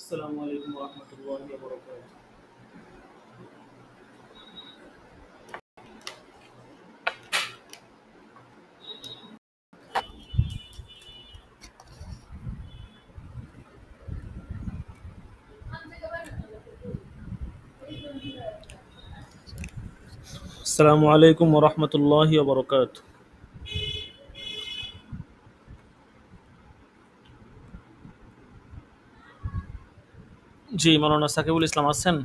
আসসালামু আলাইকুম রহমতুল্লাহি ওয়া বারাকাতুহু। আসসালামু আলাইকুম রহমতুল্লাহি ওয়া বারাকাতুহু। জি, মাওলানা সাকিবুল ইসলাম আছেন?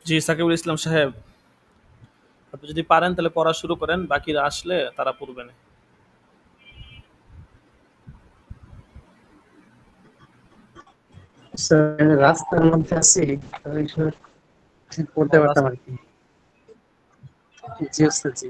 জি, সাকিবুল ইসলাম সাহেব, আপনি যদি পারেন তাহলে পড়া শুরু করেন, বাকিরা আসলে তারা পড়বে না। স্যার, রাস্তার মধ্যে আছি তো এই সময় ঠিক পড়তে ও পারতাম আর কি। জি ওস্তাদ জি।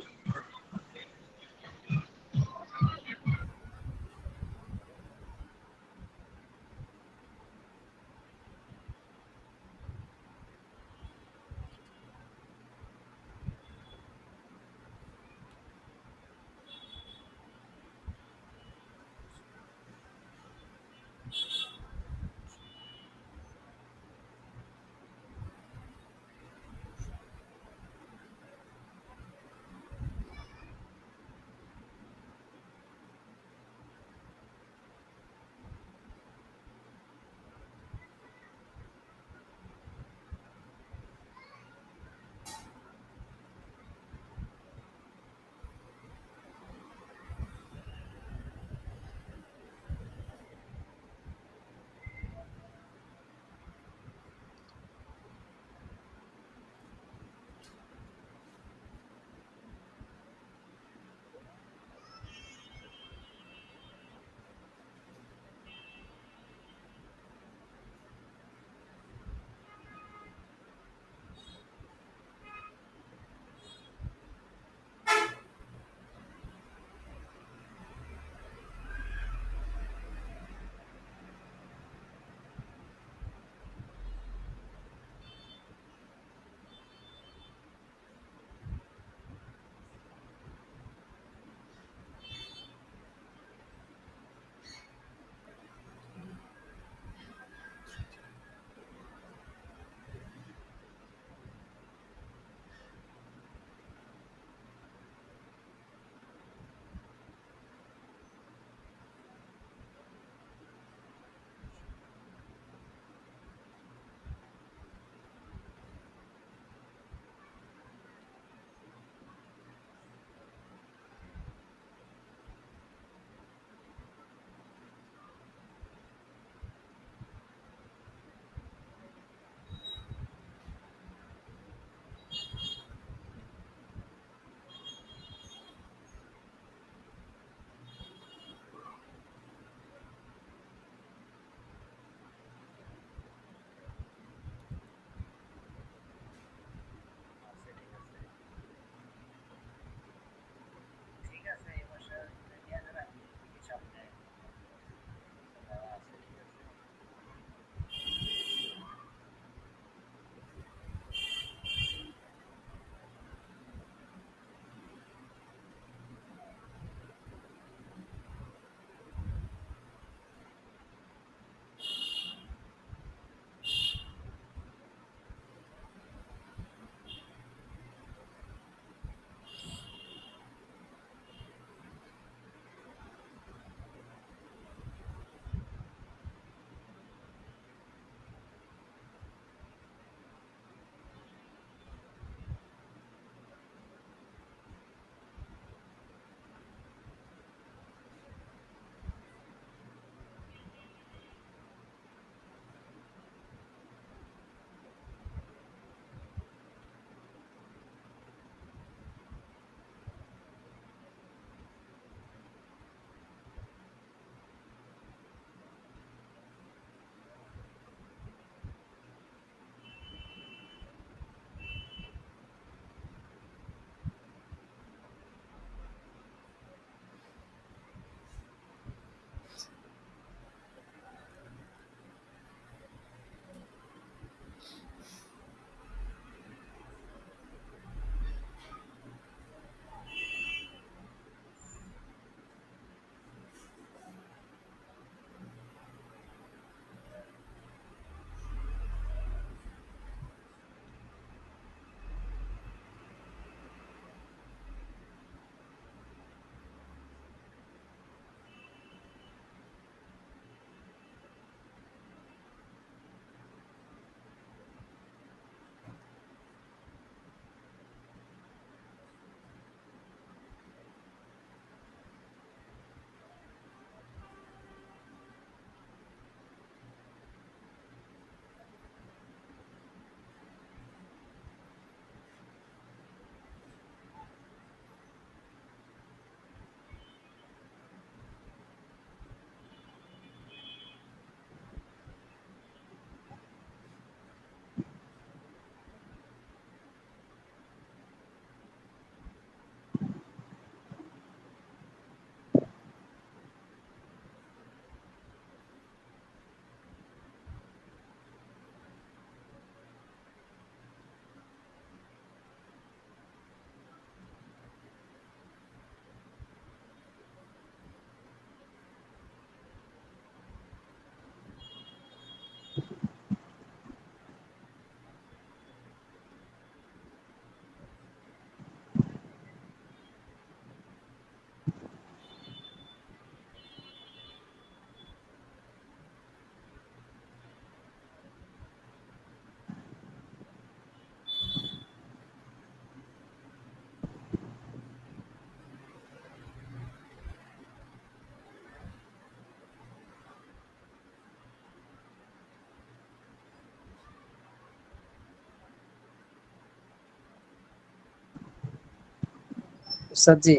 উস্তাদ জি,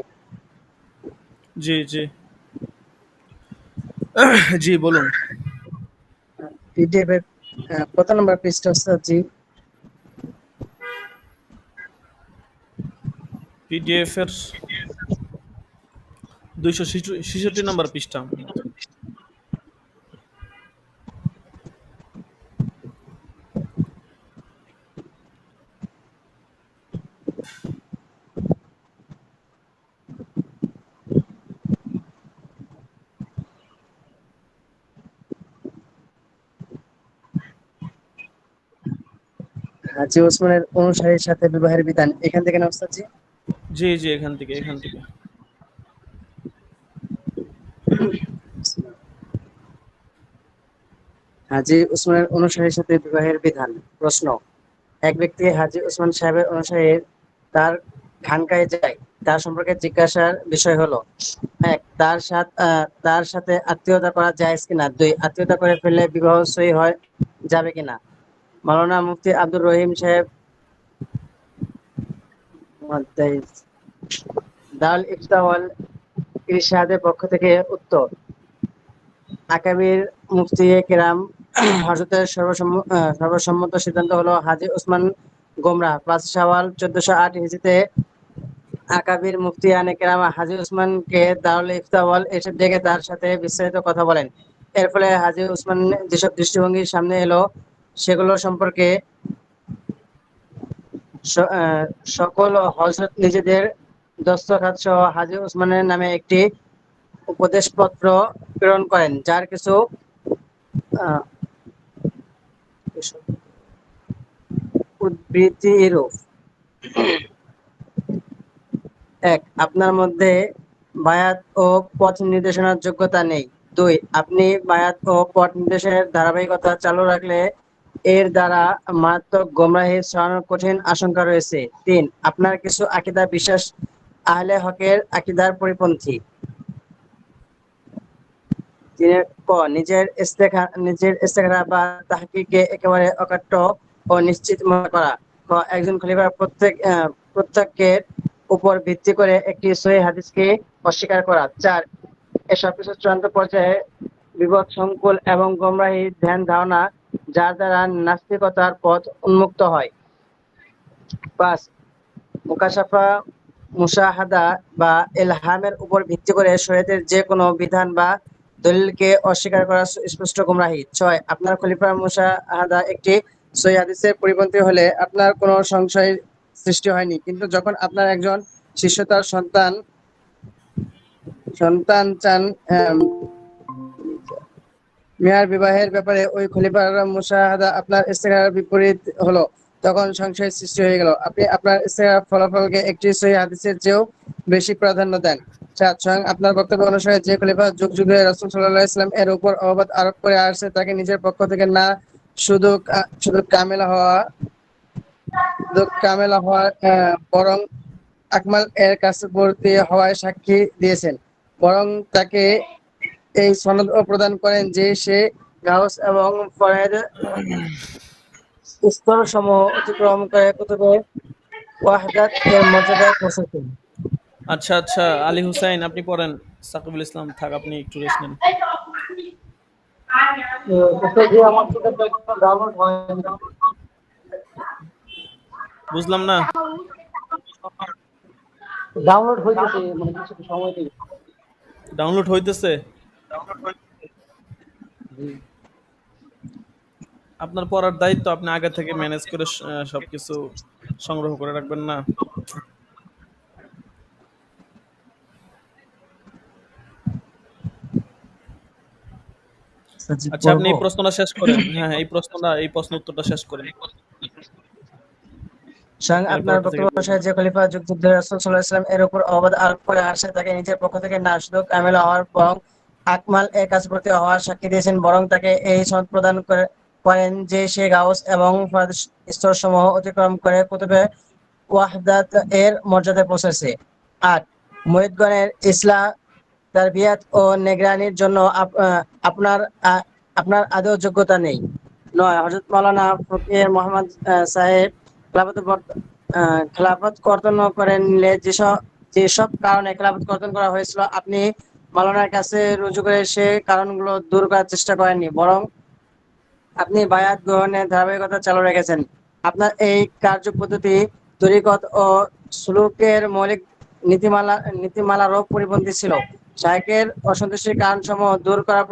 জি জি জি বলুন। পিডিএফ এর কত নম্বর পৃষ্ঠা উস্তাদ জি? পিডিএফ এর 266 নম্বর পৃষ্ঠা। হাজী ওসমানের অনুসারীর সাথে বিবাহের বিধান এখান থেকে না উস্তাদ জি? জি জি এখান থেকে, এখান থেকে। হাজী ওসমানের অনুসারীর সাথে বিবাহের বিধান। প্রশ্ন: এক ব্যক্তি হাজী ওসমান সাহেবের অনুসারী তার খানকায় যায়, তার সম্পর্কে জিজ্ঞাসার বিষয় হলো: এক, তার সাথে আত্মীয়তা করা জায়েজ কিনা? দুই, আত্মীয়তা করে ফেললে বিবাহ সই হয় যাবে কিনা? মাওলানা মুফতি আব্দুর রহিম সাহেব দারুল ইফতা ওয়াল ইরশাদের পক্ষ থেকে উত্তর: আকাবির মুফতিয়ে কেরাম হযরতের সর্বসম্মত সিদ্ধান্ত হলো হাজী ওসমান গোমরাহ। ৫ শাওয়াল ১৪০৮ হিজরিতে আকাবির মুফতিয়ানে কেরাম হাজী ওসমানকে দারুল ইফতা ওয়াল ইরশাদ ডেকে তার সাথে বিস্তারিত কথা বলেন। এর ফলে হাজী ওসমান যেসব দৃষ্টিভঙ্গির সামনে এলো সেগুলো সম্পর্কে সকল হযরত নিজেদের দস্তখত সহ হাজী ওসমানের নামে একটি উপদেশপত্র প্রেরণ করেন, যার কিছু আহ, উদ্ধৃতি এরূপ: এক, আপনার মধ্যে বায়াত ও পথ নির্দেশনার যোগ্যতা নেই। দুই, আপনি বায়াত ও পথ নির্দেশের ধারাবাহিকতা চালু রাখলে এর দ্বারা মারাত্মক গোমরাহি ছড়ানোর কঠিন আশঙ্কা রয়েছে। তিন, আপনার কিছু আকীদা বিশ্বাস আহলে হকের আকীদার পরিপন্থী। ক, নিজের ইস্তেখারা বা তাহকিকে একেবারে অকাট্য ও নিশ্চিত মনে করা। খ, একজন খলিফার প্রত্যেকের উপর ভিত্তি করে একটি সহিহ হাদিসকে অস্বীকার করা। ৪, এসব কিছু চূড়ান্ত পর্যায়ে বিপদ সংকুল এবং গোমরাহী ধ্যান ধারণা, যার দ্বারা নাস্তিকতার পথ উন্মুক্ত হয়। ৫, মুকাশাফা, মুশাহাদা বা ইলহামের উপর ভিত্তি করে শরীয়তের যে কোনো বিধান বা দলিলকে অস্বীকার করা স্পষ্ট গোমরাহি। ৬, আপনার খলিফার মুশাহাদা একটি সহিহ হাদিসের পরিপন্থী হলে আপনার কোনো সংশয় সৃষ্টি হয়নি, কিন্তু যখন আপনার একজন শিষ্য তার সন্তান চান মেয়ার বিবাহের ব্যাপারে ওই খলিফার মুশাহাদা আপনার ইস্তেখারার বিপরীত হলো, তখন সংশয়ের সৃষ্টি হয়ে গেল। আপনি আপনার ইস্তেখারার ফলাফলকে একটি সহিহ হাদিসের চেয়েও বেশি প্রাধান্য দেন। ৭, স্বয়ং আপনার বক্তব্য অনুসারে যে খলিফা যুগ যুগ ধরে রাসূল সাল্লাল্লাহু আলাইহি ওয়াসাল্লাম এর উপর অবাধ আরোপ করে আসছে, তাকে নিজের পক্ষ থেকে না শুধু শুধু কামেলা হওয়া বরং আকমাল এর কাছবর্তী হওয়ায় সাক্ষী দিয়েছেন, বরং তাকে এই সনদও প্রদান করেন যে সে গাউস এবং ফরায়েদ স্তরসমূহ অতিক্রম করে কুতুবে ওয়াহদাত এর মর্যাদায় পৌঁছেছেন। আচ্ছা আচ্ছা, আলী হুসাইন আপনি পড়েন। সাকিবুল ইসলাম থাক, আপনি একটু রেস্ট নেন। বুঝলাম না। ডাউনলোড হইতেছে, মানে কিছু সময় নেই। ডাউনলোড হইতেছে? আপনার পড়ার দায়িত্ব, আপনি আগে থেকে ম্যানেজ করে সবকিছু সংগ্রহ করে রাখবেন না? আচ্ছা, আপনি এই প্রশ্নটা শেষ করেন। হ্যাঁ হ্যাঁ, এই প্রশ্ন উত্তরটা শেষ করেন। স্বয়ং এরপর আপনার একটা থেকে বক্তব্য বলুন। অনুসারে যে খলিফা যুগ যুগ ধরে রাসূল সাল্লাল্লাহু আলাইহি ওয়াসাল্লাম এর উপর অবাধ আরোপ করে আসছে, তাকে নিজের পক্ষ থেকে না শুধু কামেলা হওয়ার বরং আকমাল এর কাছবর্তী হওয়ার সাক্ষী দিয়েছেন, বরং তাকে এই সনদ প্রদান করেন যে সে গাউস এবং ফরাদ স্তরসমূহ অতিক্রম করে কুতুবে ওয়াহদাত এর মর্যাদায় পৌঁছেছে। ৮, মুরিদগণের ইসলাহ, তারবিয়াত ও নিগরানির জন্য আপনার আপনার আদৌ যোগ্যতা নেই। ৯, হযরত মাওলানা ফকির মোহাম্মদ সাহেব খেলাফত কর্তন করে নিলে যেসব যেসব কারণে খেলাফত গঠন করা হয়েছিল আপনি মাওলানার কাছে রুজু করে সে কারণগুলো দূর করার চেষ্টা করেননি, বরং আপনি বায়াত গ্রহণের ধারাবাহিকতা চালু রেখেছেন। আপনার এই কার্যপদ্ধতি তরিকত ও সুলুকের মৌলিক নীতিমালারও পরিপন্থী ছিল। শায়খের অসন্তুষ্টির কারণসমূহ দূর করার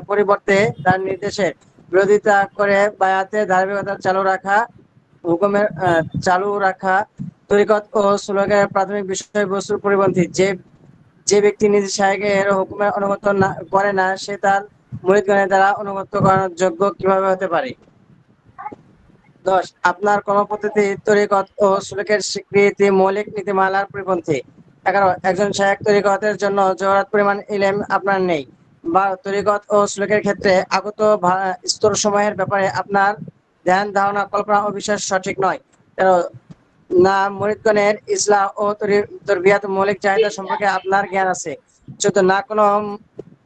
পরিবর্তে তার নির্দেশের বিরোধিতা করে বায়াতের ধারাবাহিকতা চালু রাখা তরিকত ও সুলুকের প্রাথমিক বিষয়বস্তুর পরিপন্থী। যে যে ব্যক্তি নিজ শায়খের হুকুমের অনুগত করে না, সে তার মুরিদগণের দ্বারা অনুগত করার যোগ্য কিভাবে হতে পারে? 10, আপনার কর্মপদ্ধতি তরিকত ও সুলুকের স্বীকৃতি মৌলিক নীতিমালার পরিপন্থী। 11, একজন শায়খ তরিকতের জন্য জরুরত পরিমাণ ইলম আপনার নেই। 12, তরিকত ও সুলুকের ক্ষেত্রে আগত স্তরসমূহের ব্যাপারে আপনার ধ্যান ধারণা কল্পনা ও বিশ্বাস সঠিক নয়। 13, না মুরিদগণের ইসলাহ ও তরবিয়াত মৌলিক চাহিদা সম্পর্কে আপনার জ্ঞান আছে। 14, না কোনো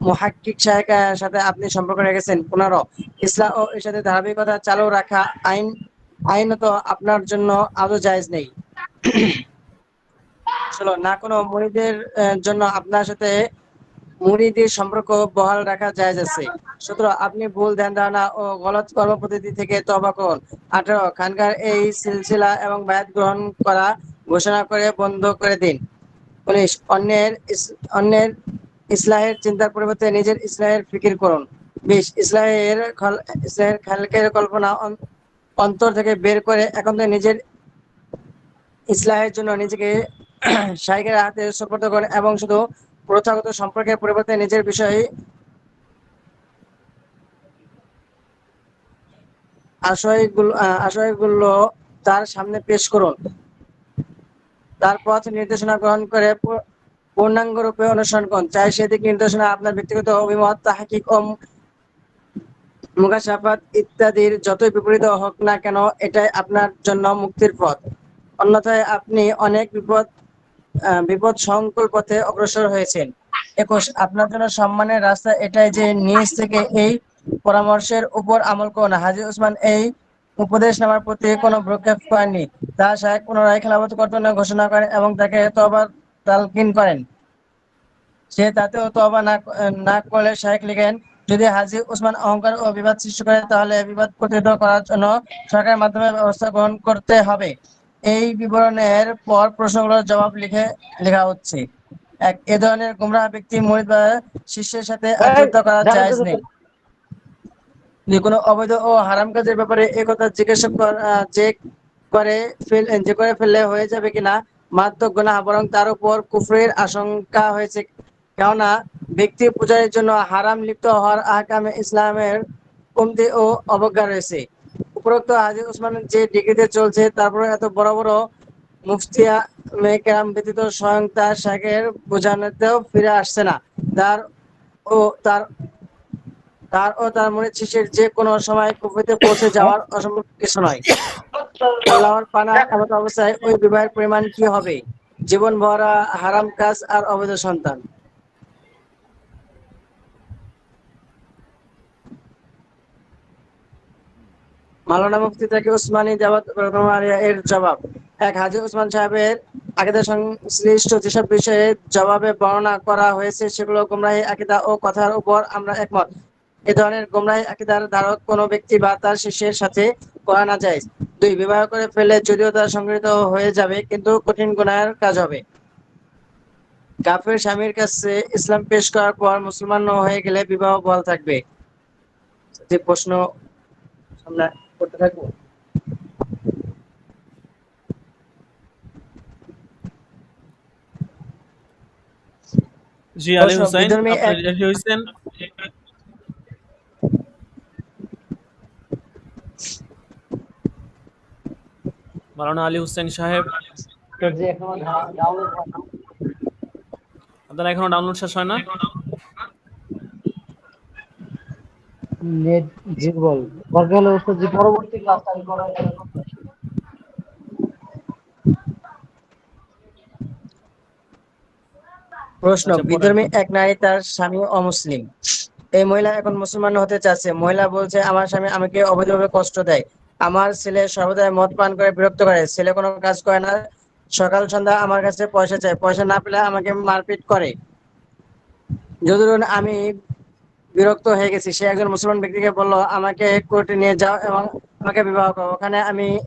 মুহাক্কিক শায়খের সাথে আপনি সম্পর্ক রেখেছেন। 15, ইসলাহ ও ইরশাদের ধারাবাহিকতা চালু রাখা আইনত আপনার জন্য আদৌ জায়েজ নেই। 16, না কোনো মুরিদের জন্য আপনার সাথে মুরিদের সম্পর্ক বহাল রাখা জায়েজ আছে। 17, আপনি ভুল ধ্যান ধারণা ও গলত কর্মপদ্ধতি থেকে তওবা করুন। 18, খানকার এই সিলসিলা এবং বায়াত গ্রহণ করা ঘোষণা করে বন্ধ করে দিন। 19, অন্যের ইসলাহের চিন্তার পরিবর্তে নিজের ইসলাহের ফিকির করুন। 20, ইসলাহের খালকের কল্পনা অন্তর থেকে বের করে একান্ত নিজের ইসলাহের জন্য নিজেকে শায়খের হাতে সুপর্দ করেন এবং শুধু প্রথাগত সম্পর্কের পরিবর্তে নিজের বিষয়ে আশয়গুলো তার সামনে পেশ করুন। তার পথ নির্দেশনা গ্রহণ করে পূর্ণাঙ্গ রূপে অনুসরণ করুন। চাই সেদিক নির্দেশনা আপনার ব্যক্তিগত অভিমত, তাহকিক ও মুকাশাফাত ইত্যাদির যতই বিপরীত হোক না কেন, এটাই আপনার জন্য মুক্তির পথ। অন্যথায় আপনি অনেক বিপদ সংকুল পথে অগ্রসর হয়েছেন। 21, আপনার জন্য সম্মানের রাস্তা এটাই যে নিজ থেকে এই পরামর্শের উপর আমল করুন। হাজী উসমান এই উপদেশ নেওয়ার প্রতি কোনো ভ্রুক্ষেপ করেননি। তার শায়খ পুনরায় খেলাফত কর্তনের ঘোষণা করেন এবং তাকে তওবার তালকিন করেন। সে তাতেও তওবা না করলে শায়খ লিখেন, যদি হাজী উসমান অহংকার ও বিবাদ সৃষ্টি করে তাহলে বিবাদ প্রতিহত করার জন্য সরকারের মাধ্যমে ব্যবস্থা গ্রহণ করতে হবে। এই বিবরণের পর প্রশ্নগুলোর জবাব লেখা হচ্ছে। 1, এ ধরনের গুমরাহ ব্যক্তি মুরিদ বা শিষ্যের সাথে আত্মীয়তা করা জায়েজ নেই। যে কোনো অবৈধ ও হারাম কাজের ব্যাপারে একথা জিজ্ঞাসা যে করে ফেললে হয়ে যাবে কিনা মারাত্মক গুনাহ, বরং তার উপর কুফরের আশঙ্কা হয়েছে, কেননা ব্যক্তি পূজারের জন্য হারাম লিপ্ত হওয়ার আহকামে ইসলামের কমতি ও অবজ্ঞা রয়েছে। উপরোক্ত হাজী উসমানের যে ডিগ্রিতে চলছে, তারপরে এত বড় বড় মুফতিয়া কেরাম ব্যতীত স্বয়ং তার শায়খের বোঝানোতেও ফিরে আসছে না। তার ও তার তার মুরিদ শিষ্যের যে কোনো সময় কুফরিতে পৌঁছে যাওয়ার অসম্ভব কিছু নয়। আল্লাহর পানা, এমত অবস্থায় ওই বিবাহের পরিমাণ কি হবে? জীবন ভরা হারাম কাজ আর অবৈধ সন্তান। মাওলানা মুফতি তাকি উসমানী দাওয়াত এর জবাব। 1, হাজী উসমান সাহেবের আকীদা সংশ্লিষ্ট যেসব বিষয়ে জবাবে বর্ণনা করা হয়েছে সেগুলো গোমরাহী আকীদা ও কথার উপর আমরা একমত। এ ধরনের গোমরাহী আকীদার ধারক কোনো ব্যক্তি বা তার শিষ্যের সাথে করা না জায়েজ। 2, বিবাহ করে ফেললে যদিও তা সংগৃহীত হয়ে যাবে কিন্তু কঠিন গুনাহের কাজ হবে। কাফের স্বামীর কাছে ইসলাম পেশ করার পর মুসলমান হয়ে গেলে বিবাহ বহাল থাকবে। যে প্রশ্ন আমরা করতে থাকবো। জি আলী হুসাইন, বিধর্মী আপনি এক রেডি হয়েছেন? মাওলানা আলী হুসাইন সাহেব, আপনার এখনো ডাউনলোড শেষ হয় না? নেট দুর্বল দরকার হলে ওস্তাদ জি পরবর্তী ক্লাস আমি করার প্রশ্ন। আচ্ছা পড়েন। বিধর্মী এক নারী, তার স্বামী অমুসলিম। এই মহিলা এখন মুসলমান হতে চাচ্ছে। মহিলা বলছে, আমার স্বামী আমাকে অবৈধভাবে কষ্ট দেয়, আমার ছেলে সর্বদাই মদ পান করে বিরক্ত করে, ছেলে কোনো কাজ করে না, সকাল সন্ধ্যা আমার কাছে পয়সা চায়, পয়সা না পেলে আমাকে মারপিট করে। যদি ধরুন আমি বিরক্ত হয়ে গেছি, সে একজন মুসলমান ব্যক্তিকে বললো আমাকে কোর্টে নিয়ে যাও এবং আমাকে বিবাহ করো।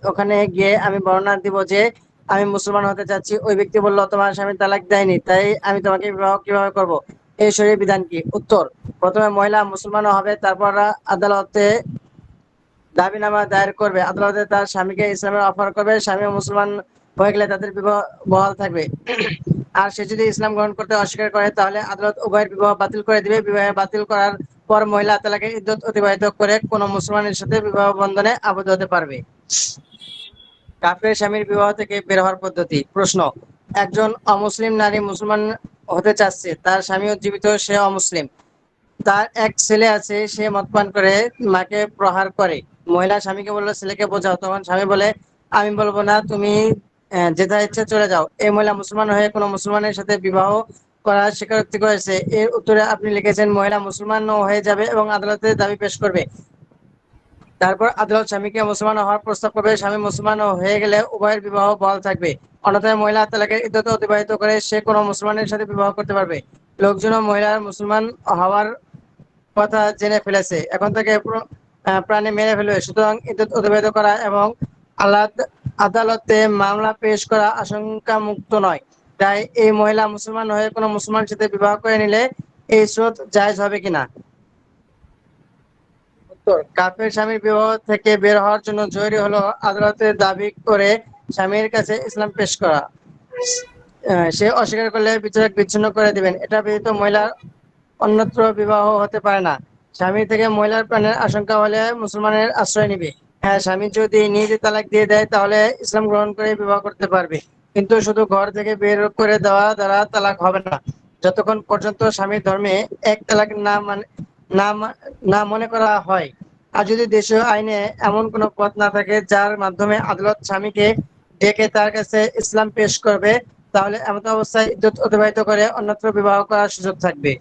ওখানে গিয়ে আমি বর্ণনা দিব যে আমি মুসলমান হতে চাচ্ছি। ওই ব্যক্তি বলল তোমার স্বামী তালাক দেয়নি, তাই আমি তোমাকে বিবাহ কিভাবে করব? এই শরীর বিধান কি? উত্তর: প্রথমে মহিলা মুসলমান হবে, তারপর আদালতে দাবিনামা দায়ের করবে, আদালতে তার স্বামীকে ইসলামের অফার করবে। স্বামী মুসলমান হয়ে গেলে তাদের বিবাহ বহাল থাকবে। আর সে যদি ইসলাম গ্রহণ করতে অস্বীকার করে তাহলে আদালত উভয়ের বিবাহ বাতিল করে দিবে। বিবাহ বাতিল করার পর মহিলা তালাকের ইদ্যত অতিবাহিত করে কোনো মুসলমানের সাথে বিবাহ বন্ধনে আবদ্ধ হতে পারবে। কাফের স্বামীর বিবাহ থেকে বের হওয়ার পদ্ধতি। প্রশ্ন: একজন অমুসলিম নারী মুসলমান হতে চাচ্ছে, তার স্বামীও জীবিত, সে অমুসলিম। তার এক ছেলে আছে, সে মদপান করে মাকে প্রহার করে। মহিলা স্বামীকে বললো ছেলেকে বোঝাও, তখন স্বামী বলে আমি বলবো না, তুমি যেটা ইচ্ছে চলে যাও। এই মহিলা মুসলমান হয়ে কোনো মুসলমানের সাথে বিবাহ করার স্বীকারোক্তি করেছে। এর উত্তরে আপনি লিখেছেন মহিলা মুসলমান হয়ে যাবে এবং আদালতে দাবি পেশ করবে। তারপর আদালত স্বামীকে মুসলমান হওয়ার প্রস্তাব করবে। স্বামী মুসলমান হয়ে গেলে উভয়ের বিবাহ বহাল থাকবে। অন্যথায় মহিলা তালাকের ইদ্যত অতিবাহিত করে সে কোনো মুসলমানের সাথে বিবাহ করতে পারবে। লোকজন মহিলার মুসলমান হওয়ার কথা জেনে ফেলেছে, এখন তাকে প্রাণে মেরে ফেলবে। সুতরাং ইদ্যত অতিবাহিত করা এবং আল্লাহ আদালতে মামলা পেশ করা আশঙ্কা মুক্ত নয়। তাই এই মহিলা মুসলমান হয়ে কোনো মুসলমানের সাথে বিবাহ করে নিলে এই স্রোত জায়েজ হবে কিনা? উত্তর: কাফের স্বামীর বিবাহ থেকে বের হওয়ার জন্য জরুরি হলো আদালতে দাবি করে স্বামীর কাছে ইসলাম পেশ করা। সে অস্বীকার করলে বিচারক বিচ্ছিন্ন করে দিবেন। এটা ব্যতীত মহিলার অন্যত্র বিবাহ হতে পারে না। স্বামী থেকে মহিলার প্রাণের আশঙ্কা হলে মুসলমানের আশ্রয় নিবে। হ্যাঁ, স্বামী যদি নিজে তালাক দিয়ে দেয় তাহলে ইসলাম গ্রহণ করে বিবাহ করতে পারবে, কিন্তু শুধু ঘর থেকে বের করে দেওয়া দ্বারা তালাক হবে না, যতক্ষণ পর্যন্ত স্বামীর ধর্মে এক তালাক না মনে করা হয়। আর যদি দেশীয় আইনে এমন কোনো পথ না থাকে যার মাধ্যমে আদালত স্বামীকে ডেকে তার কাছে ইসলাম পেশ করবে, তাহলে এমন অবস্থায় ইদ্যত অতিবাহিত করে অন্যত্র বিবাহ করার সুযোগ থাকবে।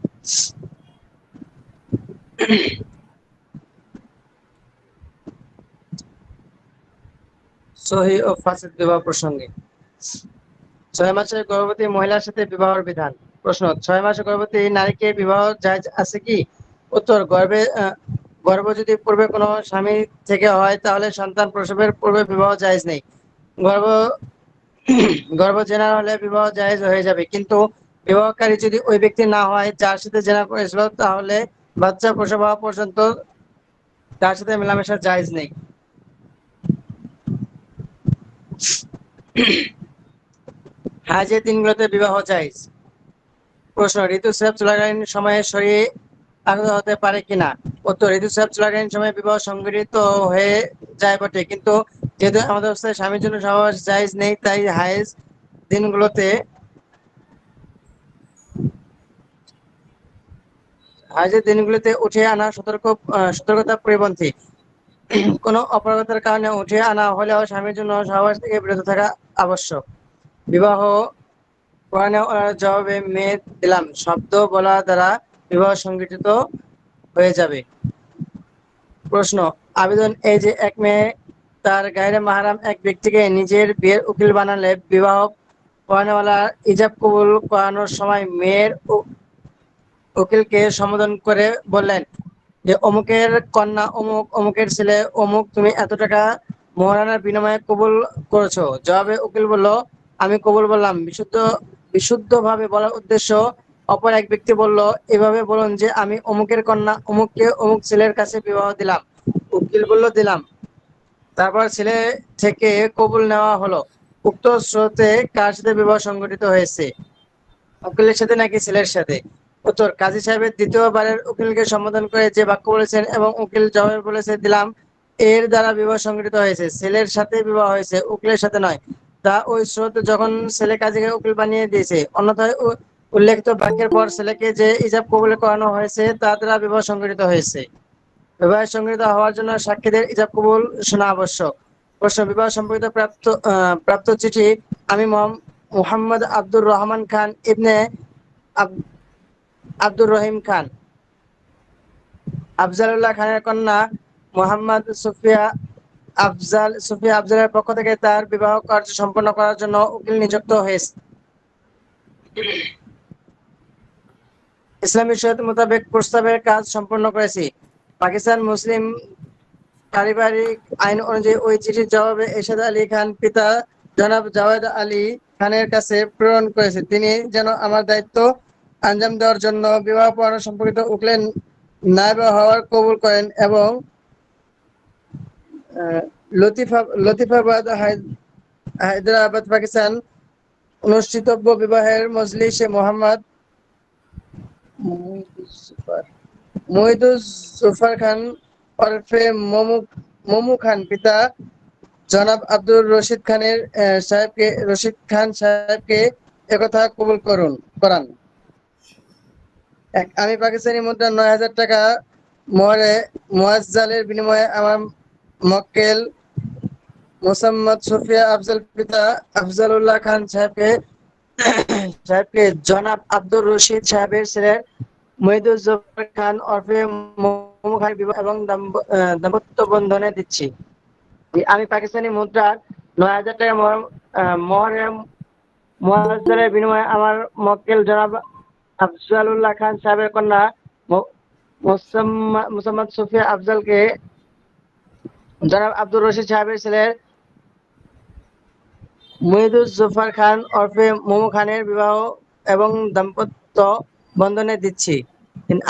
সহিহ ও ফাসিদ বিবাহ প্রসঙ্গে 6 মাসের গর্ভবতী মহিলার সাথে বিবাহের বিধান। প্রশ্ন: 6 মাসের গর্ভবতী নারীকে বিবাহ জায়েজ আছে কি? উত্তর: গর্ভ যদি পূর্বে কোনো স্বামী থেকে হয় তাহলে সন্তান প্রসবের পূর্বে বিবাহ জায়েজ নেই। গর্ভ গর্ভ জেনার হলে বিবাহ জায়েজ হয়ে যাবে, কিন্তু বিবাহকারী যদি ওই ব্যক্তি না হয় যার সাথে জেনা করেছিল, তাহলে বাচ্চা প্রসব হওয়া পর্যন্ত তার সাথে মেলামেশা জায়েজ নেই। হাজের দিনগুলোতে বিবাহ জায়েজ। প্রশ্ন: ঋতুস্রাব চলাকালীন সময়ে শরীরে আঘাত হতে পারে কিনা? উত্তর: ঋতুস্রাব চলাকালীন সময়ে বিবাহ সংঘটিত হয়ে যায় বটে, কিন্তু যেহেতু আমাদের অবস্থায় স্বামীর জন্য সহবাস জায়েজ নেই, তাই দিনগুলোতে হাজের দিনগুলোতে উঠিয়ে আনা সতর্কতা পরিপন্থী। কোনো অপারগতার কারণে উঠিয়ে আনা হলেও স্বামীর জন্য সহবাস থেকে বিরত থাকা আবশ্যক। বিবাহ কোরআনে জবাবে মেয়ে দিলাম শব্দ বলা দ্বারা বিবাহ সংগঠিত হয়ে যাবে। প্রশ্ন: আবেদন এই যে এক মেয়ে তার গায়রে মাহরাম এক ব্যক্তিকে নিজের বিয়ের উকিল বানালে বিবাহ পড়ানেওয়ালা ইজাব কবুল করানোর সময় মেয়ের উকিলকে সম্বোধন করে বললেন যে অমুকের কন্যা অমুক, অমুকের ছেলে অমুক, তুমি এত টাকা মোহরানার বিনিময়ে কবুল করেছো। জবাবে উকিল বলল আমি কবুল বললাম। বিশুদ্ধভাবে বলার উদ্দেশ্য অপর এক ব্যক্তি বলল এভাবে বলুন যে আমি অমুকের কন্যা অমুককে অমুক ছেলের কাছে বিবাহ দিলাম। উকিল বলল দিলাম। তারপর ছেলে থেকে কবুল নেওয়া হলো। উক্ত স্রোতে কার সাথে বিবাহ সংঘটিত হয়েছে, উকিলের সাথে নাকি ছেলের সাথে? উত্তর: কাজী সাহেবের দ্বিতীয়বারের উকিলকে সম্বোধন করে যে বাক্য বলেছেন এবং উকিল জবাবে বলেছে দিলাম, এর দ্বারা বিবাহ সংঘটিত হয়েছে। ছেলের সাথে বিবাহ হয়েছে, উকিলের সাথে নয়। তা ওই স্রোত যখন ছেলে কাজীকে উকিল বানিয়ে দিয়েছে। অন্যথায় উল্লেখিত বাক্যের পর ছেলেকে যে ইজাব কবুল করানো হয়েছে তা দ্বারা বিবাহ সংঘটিত হয়েছে। বিবাহ সংঘটিত হওয়ার জন্য সাক্ষীদের ইজাব কবুল শোনা আবশ্যক। প্রশ্ন: বিবাহ সম্পর্কিত প্রাপ্ত চিঠি। আমি মোহাম্মদ আব্দুর রহমান খান ইবনে আব্দুর রহিম খান, আফজালুল্লাহ খানের কন্যা মোহাম্মদ সুফিয়া সুফিয়া আফজালের পক্ষ থেকে তার বিবাহ কার্য সম্পন্ন করার জন্য উকিল নিযুক্ত হয়েছে। ইসলামী শরীয়ত মোতাবেক প্রস্তাবের কাজ সম্পন্ন করেছি। পাকিস্তান মুসলিম পারিবারিক আইন অনুযায়ী ওই চিঠির জবাবে এরশাদ আলী খান পিতা জনাব জাওয়াদ আলী খানের কাছে প্রেরণ করেছে তিনি যেন আমার দায়িত্ব আঞ্জাম দেওয়ার জন্য বিবাহ পড়ানো সম্পর্কিত উকিলের নায়েব হওয়ার কবুল করেন এবং লতিফাবাদ হায়দ্রাবাদ পাকিস্তান অনুষ্ঠিতব্য বিবাহের মজলিসে মোহাম্মদ মুহিদুজ্জফর খান ওরফে মমু খান পিতা জনাব আব্দুর রশিদ খান সাহেবকে একথা কবুল করান। আমি পাকিস্তানি মুদ্রা ৯,০০০ টাকা মোহরে মুআজ্জালের বিনিময়ে আমার মক্কেল মোসাম্মদ সুফিয়া আফজাল পিতা আফজালুল্লাহ খান সাহেবকে জনাব আব্দুর রশিদ সাহেবের ছেলে মুহিদুজ্জফর খান ওরফে মমু খান বিবাহ এবং দাম্পত্য বন্ধনে দিচ্ছি। আমি পাকিস্তানি মুদ্রার ৯,০০০ টাকা মোহরে মুআজ্জালের বিনিময়ে আমার মক্কেল জনাব আফজালুল্লাহ খান সাহেবের কন্যা মোসাম্মদ সুফিয়া আফজালকে জনাব আব্দুর রশিদ সাহেবের ছেলে মুহিদুজ্জফর খান ওরফে মোমু খানের বিবাহ এবং দাম্পত্য বন্ধনে দিচ্ছি।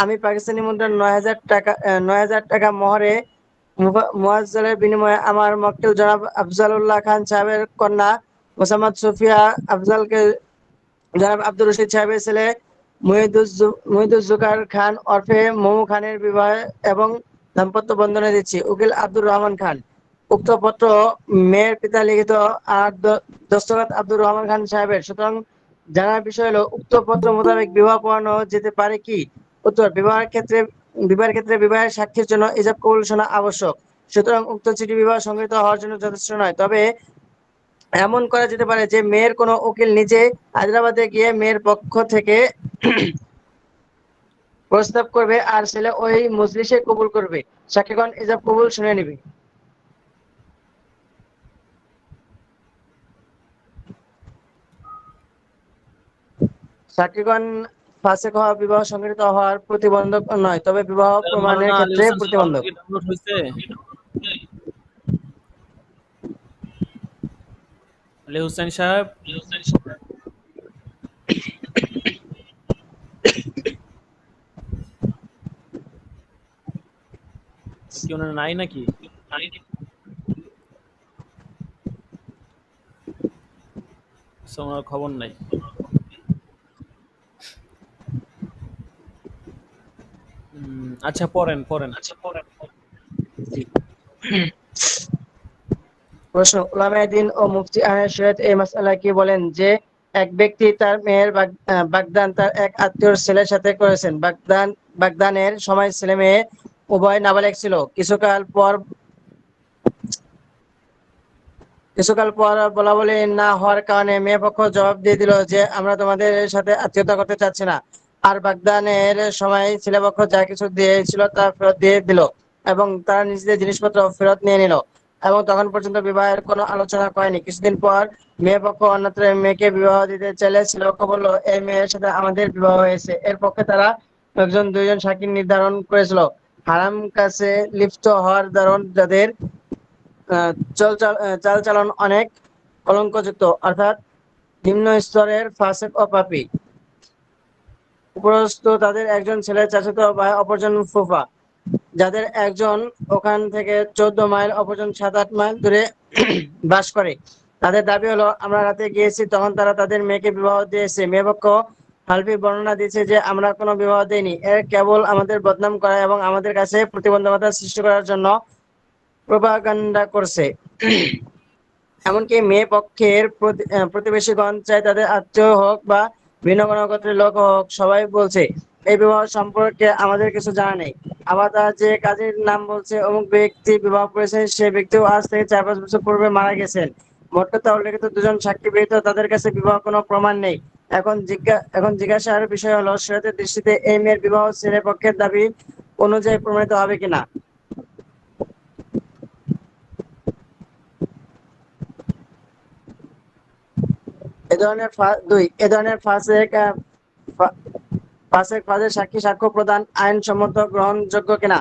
আমি পাকিস্তানি মুদ্রা ৯,০০০ টাকা মোহরে মুআজ্জালের বিনিময়ে আমার মক্কেল জনাব আফজালুল্লাহ খান সাহেবের কন্যা মোসাম্মদ সুফিয়া আফজালকে জনাব আব্দুর রশিদ সাহেবের ছেলে মুহিদুজ্জুকার খান ওরফে মোমু খানের বিবাহ এবং দাম্পত্য বন্ধনে দিচ্ছি। উকিল আব্দুর রহমান খান। উক্ত পত্র মেয়ের পিতা লিখিত আর দস্তখত আব্দুর রহমান খান সাহেবের। সুতরাং জানার বিষয় হলো উক্ত পত্র মোতাবেক বিবাহ পড়ানো যেতে পারে কি? উত্তর: বিবাহের ক্ষেত্রে বিবাহের সাক্ষীর জন্য ইজাব কবুল শোনা আবশ্যক। সুতরাং উক্ত চিঠি বিবাহ সংগৃহীত হওয়ার জন্য যথেষ্ট নয়। তবে এমন করা যেতে পারে যে মেয়ের কোনো উকিল নিজে হায়দ্রাবাদে গিয়ে মেয়ের পক্ষ থেকে প্রস্তাব করবে আর ছেলে ওই মজলিসে কবুল করবে। সাক্ষীগণ ইজাব কবুল শুনে নিবে। সাক্ষীগণ ফাসেক হওয়া বিবাহ সংগৃহীত হওয়ার প্রতিবন্ধক নয়, তবে বিবাহ প্রমাণের ক্ষেত্রে প্রতিবন্ধক। ডাউনলোড হয়েছে আলী হোসেন সাহেব? কি ওনার নাই নাকি? ওনার খবর নাই। আচ্ছা, পড়েন। প্রশ্ন: উলামায়ে দ্বীন ও মুফতি আহলে শরীয়ত এই মাসআলায় কি বলেন যে এক ব্যক্তি তার মেয়ের বাগদান তার এক আত্মীয়র ছেলের সাথে করেছেন। বাগদানের সময় ছেলে মেয়ে উভয় নাবালেগ ছিল। কিছুকাল পর বলাবলি না হওয়ার কারণে মেয়ে পক্ষ জবাব দিয়ে দিল যে আমরা তোমাদের সাথে আত্মীয়তা করতে চাচ্ছি না। আর বাগদানের সময় ছেলেপক্ষ যা কিছু দিয়েছিল তা ফেরত দিয়ে দিল এবং তারা নিজেদের জিনিসপত্র ফেরত নিয়ে নিল এবং তখন পর্যন্ত বিবাহের কোনো আলোচনা করেনি। কিছুদিন পর মেয়ে পক্ষ অন্যত্র মেয়েকে বিবাহ দিতে চাইলে ছেলেপক্ষ বলল, এই মেয়ের সাথে আমাদের বিবাহ হয়েছে। এর পক্ষে তারা দুইজন সাক্ষী নির্ধারণ করেছিল। হারাম কাছে লিপ্ত হওয়ার দারুণ যাদের চালচলন অনেক কলঙ্কযুক্ত, অর্থাৎ নিম্ন স্তরের ফাসেক ও পাপী। উপরস্থ তাদের একজন ছেলের চাচাতো ভাই, অপরজন ফুফা, যাদের একজন ওখান থেকে 14 মাইল অপরজন 7-8 মাইল দূরে বাস করে। তাদের দাবি হলো, আমরা রাতে গিয়েছি, তখন তারা তাদের মেয়েকে বিবাহ দিয়েছে। মেয়েপক্ষ হালফি বর্ণনা দিয়েছে যে আমরা কোনো বিবাহ দেইনি, এর কেবল আমাদের বদনাম করা এবং আমাদের কাছে প্রতিবন্ধকতা সৃষ্টি করার জন্য প্রোপাগান্ডা করছে। এমনকি মেয়ে পক্ষের প্রতিবেশীগণ, চাই তাদের আত্মীয় হোক বা ভিন্ন কোনো গোত্রের লোক হোক, সবাই বলছে এই বিবাহ সম্পর্কে আমাদের কিছু জানা নেই। আবার তারা যে কাজীর নাম বলছে অমুক ব্যক্তি বিবাহ করেছেন, সে ব্যক্তিও আজ থেকে 4-5 বছর পূর্বে মারা গেছেন। মোট কথা উল্লেখিত দুজন সাক্ষী ব্যতীত তাদের কাছে বিবাহ কোনো প্রমাণ নেই। এখন জিজ্ঞাসার বিষয় হলো, শরীয়তের দৃষ্টিতে এই মেয়ের বিবাহ ছেলে পক্ষের দাবি অনুযায়ী প্রমাণিত হবে কিনা। এ ধরনের ফাঁসের সাক্ষী সাক্ষ্য প্রদান আইনসম্মত গ্রহণযোগ্য কিনা?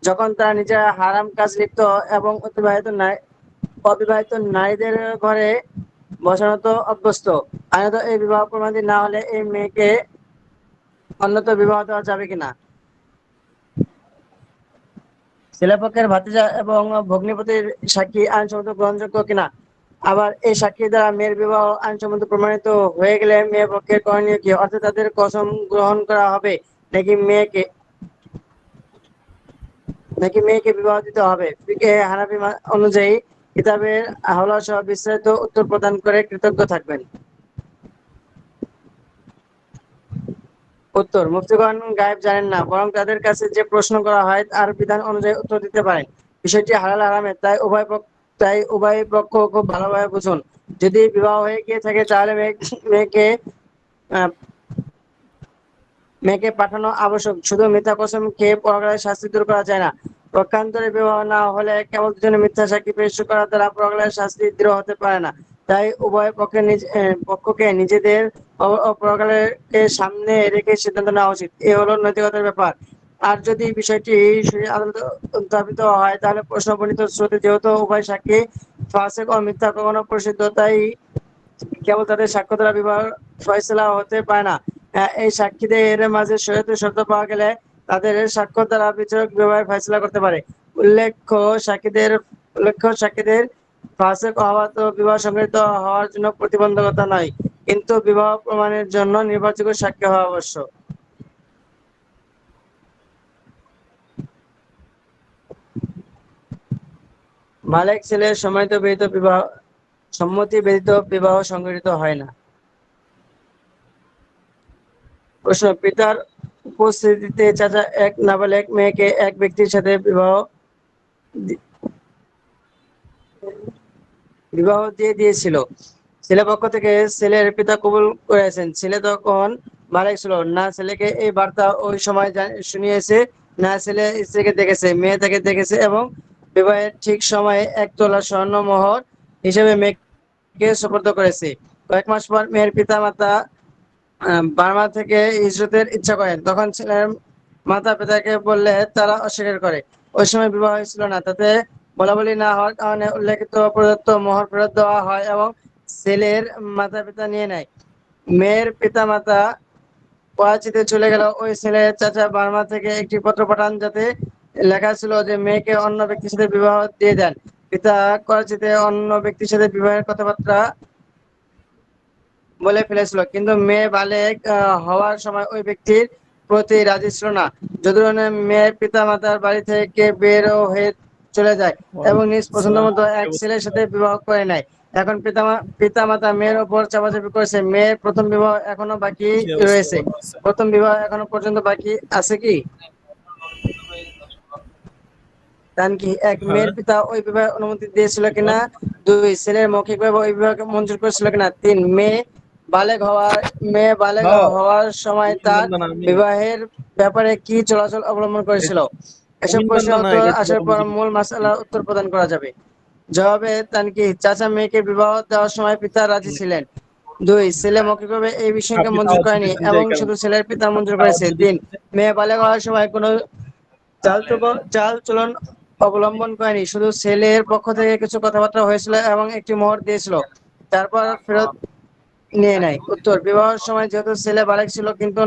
যখন তারা নিজেরা হারাম কাজ লিপ্ত এবং অবিবাহিত নারীদের ঘরে বসানোতে অভ্যস্ত। আইনত এই বিবাহ প্রমাণিত না হলে এই মেয়েকে অন্যত্র বিবাহ দেওয়া যাবে কিনা? ছেলেপক্ষের ভাতিজা এবং ভগ্নিপতির সাক্ষী আইনসম্মত গ্রহণযোগ্য কিনা? আবার এই সাক্ষী দ্বারা মেয়ের বিবাহ আইনসম্মত প্রমাণিত হয়ে গেলে মেয়ে পক্ষের করণীয় কি? অর্থাৎ তাদের কসম গ্রহণ করা হবে নাকি মেয়েকে বিবাহ দিতে হবে? ফিকহে হানাফি অনুযায়ী কিতাবের হাওলা সহ বিস্তারিত উত্তর প্রদান করে কৃতজ্ঞ থাকবেন। উত্তর: মুফতিগণ গায়েব জানেন না, বরং তাদের কাছে যে প্রশ্ন করা হয় তার বিধান অনুযায়ী উত্তর দিতে পারেন। বিষয়টি হালাল হারামের, তাই উভয় পক্ষ খুব ভালোভাবে বুঝুন। যদি বিবাহ হয়ে গিয়ে থাকে তাহলে মেয়েকে আহ, মেয়েকে পাঠানো আবশ্যক। শুধু মিথ্যা কসম খেয়ে পরকালের শাস্তি দূর করা যায় না। পক্ষান্তরে বিবাহ না হলে কেবল দুজনে মিথ্যা সাক্ষী পেশ করা দ্বারা পরকালের শাস্তি দৃঢ় হতে পারে না। তাই উভয় পক্ষকে নিজেদের পরকালকে সামনে রেখে সিদ্ধান্ত নেওয়া উচিত। এ হলো নৈতিকতার ব্যাপার। আর যদি বিষয়টি শরীয়ত আদালতে উত্থাপিত হয় তাহলে প্রশ্ন বর্ণিত স্রোতে যেহেতু উভয় সাক্ষী ফাসেক ও মিথ্যা কখনো প্রসিদ্ধ, তাই কেবল তাদের সাক্ষ্য দ্বারা বিবাহ ফয়সালা হতে পারে না। এই সাক্ষীদের মাঝে শরীয়তের শর্ত পাওয়া গেলে তাদের সাক্ষ্য দ্বারা বিচারক বিবাহের ফয়সালা করতে পারে। উল্লেখ্য সাক্ষীদের ফাসেক হওয়া তো বিবাহ সংগঠিত হওয়ার জন্য প্রতিবন্ধকতা নয়, কিন্তু বিবাহ প্রমাণের জন্য নির্ভরযোগ্য সাক্ষী হওয়া আবশ্যক। মালেক ছেলের সম্মতি ব্যতীত বিবাহ সংগঠিত হয় না। প্রশ্ন: পিতার উপস্থিতিতে চাচা এক নাবালেগ মেয়েকে এক ব্যক্তির সাথে বিবাহ দিয়ে দিয়েছিল। ছেলে পক্ষ থেকে ছেলের পিতা কবুল করেছেন। ছেলে তখন বালেগ ছিল না। ছেলেকে এই বার্তা ওই সময় শুনিয়েছে না ছেলে স্ত্রীকে দেখেছে। মেয়ে তাকে দেখেছে এবং বিবাহের ঠিক সময়ে 1 তোলা স্বর্ণ মোহর হিসেবে মেয়েকে সুপর্দ করেছে। কয়েক মাস পর মেয়ের পিতা মাতা বার্মা থেকে হিজরতের ইচ্ছা করেন। তখন ছেলের মাতা পিতাকে বললে তারা অস্বীকার করে। ওই সময় বিবাহ হয়েছিল না, তাতে বলাবলি না হওয়ার কারণে উল্লেখিত প্রদত্ত মোহর ফেরত দেওয়া হয় এবং ছেলের মাতা পিতা নিয়ে নেয়। মেয়ের পিতা মাতা করাচিতে চলে গেল। ওই ছেলের চাচা বার্মা থেকে একটি পত্র পাঠান, যাতে লেখা ছিল যে মেয়েকে অন্য ব্যক্তির সাথে বিবাহ দিয়ে দেন। পিতা করাচিতে অন্য ব্যক্তির সাথে বিবাহের কথাবার্তা বলে ফেলেছিল, কিন্তু মেয়ে বালেগ হওয়ার সময় ওই ব্যক্তির প্রতি রাজি ছিল না। যদিও মেয়ের পিতা মাতার বাড়ি থেকে বের হয়ে চলে যায় এবং নিজ পছন্দ মতো এক ছেলের সাথে বিবাহ করে নেয়। এখন পিতা মাতা মেয়ের ওপর চাপাচাপি করেছে। মেয়ের প্রথম বিবাহ এখনো বাকি কি অবস্থা রয়েছে। বলতেছে? প্রথম বিবাহ এখনো পর্যন্ত বাকি আছে কি? এক, হ্যাঁ, মেয়ের পিতা ওই বিবাহের অনুমতি দিয়েছিল কিনা? এরপর 2, ছেলের মৌখিকভাবে ওই বিবাহকে মঞ্জুর করেছিল কিনা? 3, মেয়ে বালেগ হ্যাঁ, হওয়ার সময় অমিন তার বান্দা না আমি। বিবাহের ব্যাপারে কি চলাচল অবলম্বন করেছিল? এসব অমিন বান্দা প্রশ্নের না, উত্তর এটা আসার পর মূল মাসআলার উত্তর প্রদান করা যাবে। জবাবে চাচা মেয়েকে বিবাহ দেওয়ার সময় পিতা রাজি ছিলেন। 2, ছেলে মৌখিকভাবে এই বিষয়কে আপনি মঞ্জুর দাওয়াত করেনি দিতেছেন যে এবং কারণে। শুধু ছেলের পিতা আপনি মঞ্জুর দাওয়াত করেছে। দিয়ে 3, দিচ্ছেন যে মেয়ে বালেগ হওয়ার সময় কোনো চাল চলন করেনি, শুধু ছেলের পক্ষ থেকে কিছু কথাবার্তা হয়েছিল এবং একটি মোহর দিয়েছিল, তারপর ফেরত নিয়ে নেয়। উত্তর: বিবাহের সময় যেহেতু ছেলে বালেগ ছিল হ্যাঁ, কিন্তু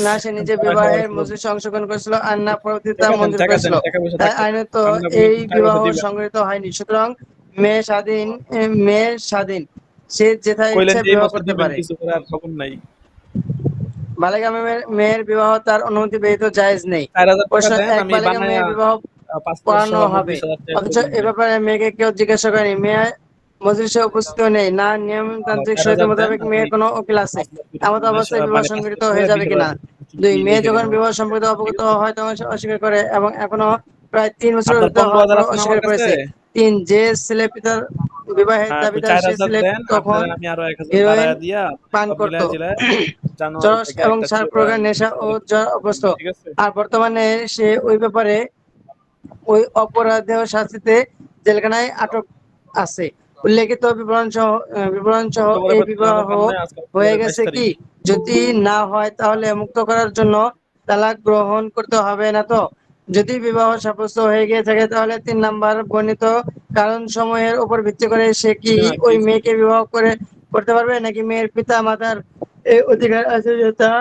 না সে নিজে বালেগ হওয়ার বিবাহের পর মজলিসে অংশগ্রহণ করেছিল আর না পরবর্তীতে তা টাকা দেন, মঞ্জুর টাকা দেন, করেছিল, টাকা পয়সা তাই থাকলে আইনত আমরা এই টাকা বিবাহ পয়সা দিবেন। সংগঠিত হয়নি। সুতরাং মেয়ে স্বাধীন, সে যেথায় কইলেন ইচ্ছে যে এই বিবাহ মাসে করতে দিবেন, পারে। কিছু করে আর খবর নাই। বালিকা মেয়ের বিবাহ তার অনুমতি ব্যতীত জায়েজ নেই। 4,000 টাকা প্রশ্ন: দেন, এক, আমি বালিকা বানায়া মেয়ের বিবাহ পাসপোর্ট পড়ানো সহ হবে, 29,000 টাকা অথচ করে এ দিবেন। ব্যাপারে মেয়েকে কেউ জিজ্ঞাসা করেনি। মেয়ে মজলিসে উপস্থিত নেই না, নিয়মতান্ত্রিক শরীয়তের 4,000 দেন, মোতাবেক আমি মেয়ের কোনো উকিল আছে, পাসপোর্ট করে এমত অবস্থায় বিবাহ মানে সংগঠিত পাসপোর্ট করে হয়ে যাবে 20,000 কিনা? 2, মেয়ে লিখে যখন দিব। বিবাহ সম্পর্কে ঠিক অবগত আছে? হয় তখন সে অস্বীকার করে এবং এখনো প্রায় 3 বছর আপনার হওয়ার 15,000 পর আছে না আমার অস্বীকার কাছে? করেছে। 3, যে ছেলে পিতার বিবাহের হ্যাঁ, তো দাবিদার, সে 4,000 ছেলে দেন, তখন আপনার আমি আরো 1,000 হেরোইন বাড়ায়া দিয়া পান সব করত, মিলায় জিলায় জানুয়ারি চরস থেকে এবং একটা 4 প্রকার নেশা ও জ্বর অভ্যস্ত। ঠিক আছে? আর বর্তমানে সে ওই অপরাধেয় শাস্তিতে জেলখানায় আটক আছে। উল্লেখিত বিবরণ সহ অক্টোবরে এই ভর্তি হওয়ার বিবাহ দরকার নাই, আজকে হয়ে অক্টোবরের 22 গেছে তারিখ। কি? যদি না হয় তাহলে মুক্ত করার জন্য তালাক গ্রহণ করতে হবে না তো? যদি বিবাহ সাব্যস্ত হয়ে গিয়ে থাকে তাহলে 3 নাম্বার বর্ণিত কারণ সমূহের উপর ভিত্তি করে সে কি হ্যাঁ, ওই প্লিজ। মেয়েকে বিবাহ করতে পারবে, নাকি মেয়ের পিতা মাতার এই অধিকার আছে যে তা